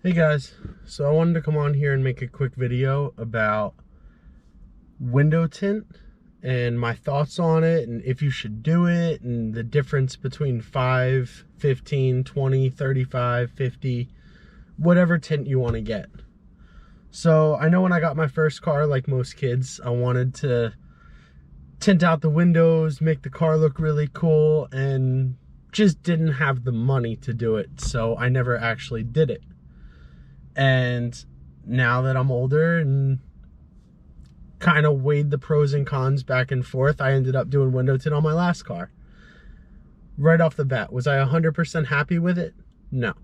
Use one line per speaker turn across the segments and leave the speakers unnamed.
Hey guys, so I wanted to come on here and make a quick video about window tint and my thoughts on it and if you should do it and the difference between 5, 15, 20, 35, 50, whatever tint you want to get. So I know when I got my first car, like most kids, I wanted to tint out the windows, make the car look really cool, and just didn't have the money to do it, so I never actually did it. And now that I'm older and kind of weighed the pros and cons back and forth, I ended up doing window tint on my last car. Right off the bat, was I 100% happy with it? No.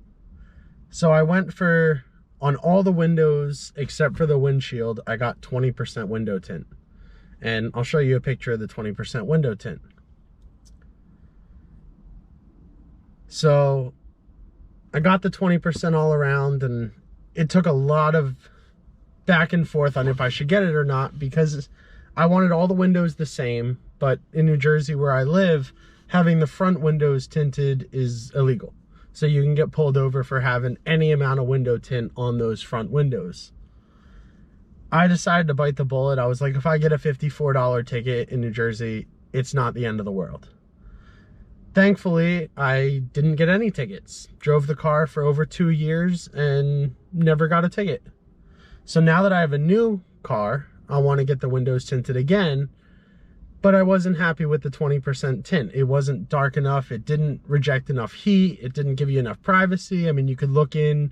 So I went for, on all the windows except for the windshield, I got 20% window tint. And I'll show you a picture of the 20% window tint. So I got the 20% all around, and it took a lot of back and forth on if I should get it or not, because I wanted all the windows the same, but in New Jersey where I live, having the front windows tinted is illegal. So you can get pulled over for having any amount of window tint on those front windows. I decided to bite the bullet. I was like, if I get a $54 ticket in New Jersey, it's not the end of the world. Thankfully, I didn't get any tickets. Drove the car for over 2 years and never got a ticket. So now that I have a new car, I want to get the windows tinted again, but I wasn't happy with the 20% tint. It wasn't dark enough. It didn't reject enough heat. It didn't give you enough privacy. I mean, you could look into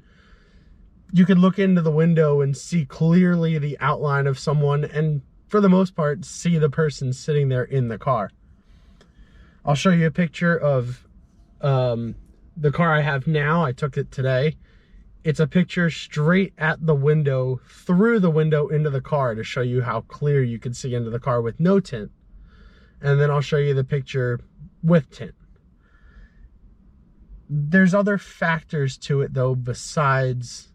the window and see clearly the outline of someone, and for the most part, see the person sitting there in the car. I'll show you a picture of the car I have now. I took it today. It's a picture straight at the window, through the window into the car, to show you how clear you can see into the car with no tint. And then I'll show you the picture with tint. There's other factors to it though, besides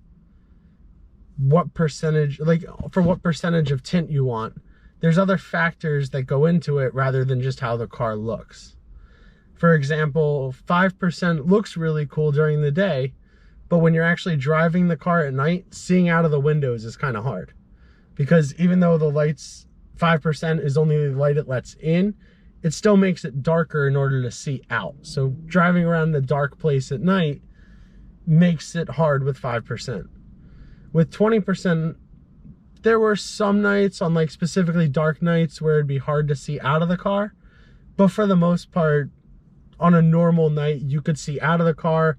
what percentage, like for what percentage of tint you want. There's other factors that go into it rather than just how the car looks. For example, 5% looks really cool during the day, but when you're actually driving the car at night, seeing out of the windows is kind of hard. Because even though the lights, 5% is only the light it lets in, it still makes it darker in order to see out. So driving around in a dark place at night makes it hard with 5%. With 20%, there were some nights, on like specifically dark nights, where it'd be hard to see out of the car. But for the most part, on a normal night, you could see out of the car.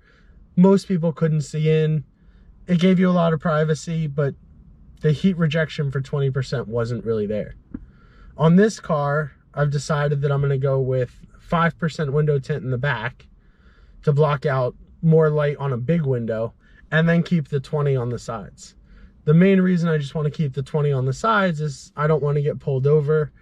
Most people couldn't see in. It gave you a lot of privacy, but the heat rejection for 20% wasn't really there. On this car, I've decided that I'm going to go with 5% window tint in the back to block out more light on a big window, and then keep the 20 on the sides. The main reason I just want to keep the 20 on the sides is I don't want to get pulled over,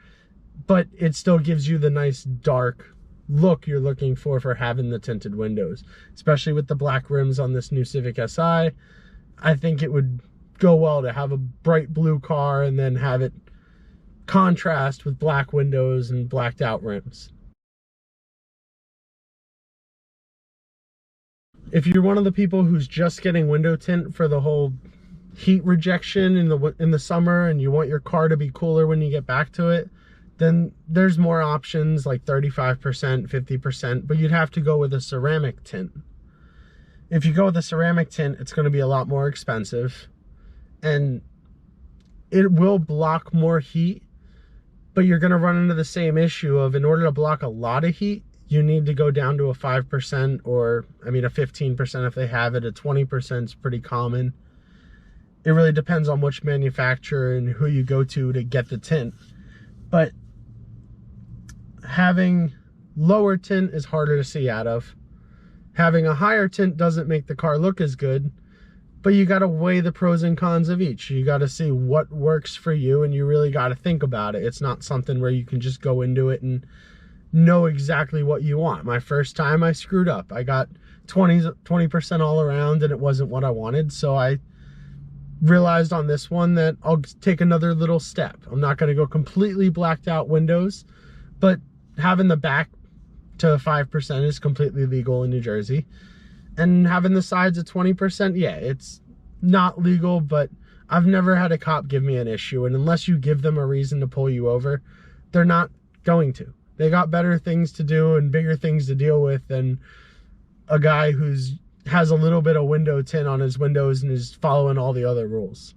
but it still gives you the nice dark look you're looking for having the tinted windows, especially with the black rims on this new Civic Si. I think it would go well to have a bright blue car and then have it contrast with black windows and blacked out rims. If you're one of the people who's just getting window tint for the whole heat rejection in the summer, and you want your car to be cooler when you get back to it, then there's more options like 35%, 50%, but you'd have to go with a ceramic tint. If you go with a ceramic tint, it's going to be a lot more expensive, and it will block more heat, but you're going to run into the same issue of, in order to block a lot of heat, you need to go down to a 5%, or I mean a 15% if they have it. A 20% is pretty common. It really depends on which manufacturer and who you go to get the tint. But having lower tint is harder to see out of. Having a higher tint doesn't make the car look as good, but you got to weigh the pros and cons of each. You got to see what works for you, and you really got to think about it. It's not something where you can just go into it and know exactly what you want. My first time, I screwed up. I got 20% all around, and it wasn't what I wanted, so I realized on this one that I'll take another little step. I'm not going to go completely blacked out windows, but having the back to 5% is completely legal in New Jersey. And having the sides at 20%, yeah, not legal, but I've never had a cop give me an issue. And unless you give them a reason to pull you over, they're not going to. They got better things to do and bigger things to deal with than a guy who's has a little bit of window tint on his windows and is following all the other rules.